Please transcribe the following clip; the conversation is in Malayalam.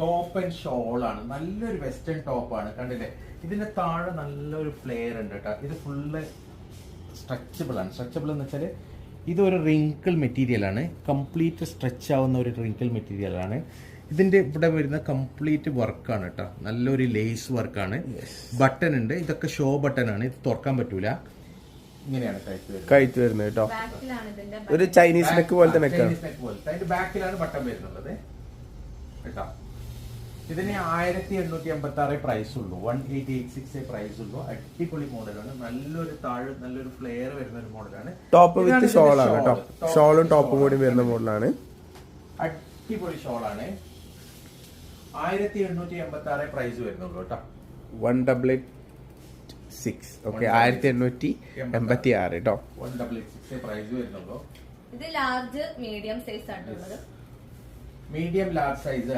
ടോപ്പ് ആൻഡ് ഷോൾ ആണ്. നല്ലൊരു വെസ്റ്റേൺ ടോപ്പാണ്. കണ്ടില്ലേ, ഇതിന്റെ താഴെ നല്ലൊരു ഫ്ലെയർ ഉണ്ട് കേട്ടോ. ഇത് ഫുള്ള് സ്ട്രെച്ചബിൾ ആണ്. സ്ട്രെച്ചബിൾ എന്ന് വെച്ചാൽ ഇതൊരു റിങ്കിൾ മെറ്റീരിയൽ ആണ്. കംപ്ലീറ്റ് സ്ട്രെച്ച് ആവുന്ന ഒരു റിങ്കിൾ മെറ്റീരിയൽ ആണ്. ഇതിന്റെ ഇവിടെ വരുന്ന കംപ്ലീറ്റ് വർക്കാണ് കേട്ടോ. നല്ലൊരു ലേസ് വർക്കാണ്. ബട്ടൺ ഉണ്ട്. ഇതൊക്കെ ഷോ ബട്ടൺ ആണ്. ഇത് തുറക്കാൻ പറ്റൂല. ഇങ്ങനെയാണ് കഴുത്ത് വരുന്നത് കേട്ടോ. ഒരു ചൈനീസ് നെക്ക് പോലത്തെ നെക്കാണ്. അതിന്റെ ബാക്കിലാണ് ബട്ടൺ വരുന്നുള്ളത് കേട്ടോ. ഇതിന് 1886 പ്രൈസ് ഉള്ളൂ. 1886 പ്രൈസ് ഉള്ളൂ. അടിപൊളി മോഡലാണ്. നല്ലൊരു താഴെ നല്ലൊരു ഫ്ലെയർ വരുന്ന ഒരു മോഡലാണ്. ടോപ്പ് വിത്ത് ഷോൾ ആണ് കേട്ടോ. ഷോളും ടോപ്പും കൂടി വരുന്ന മോഡലാണ്. അടിപൊളി ഷോളാണ്. 1886 പ്രൈസ് വരുന്നുള്ളൂ കേട്ടോ. 1886. ഓക്കെ, 1886 കേട്ടോ. 1886 പ്രൈസ് വരുന്നുള്ളൂ. ഇത് ലാർജ് മീഡിയം സൈസ് ആണ് ഉള്ളത്. Medium large size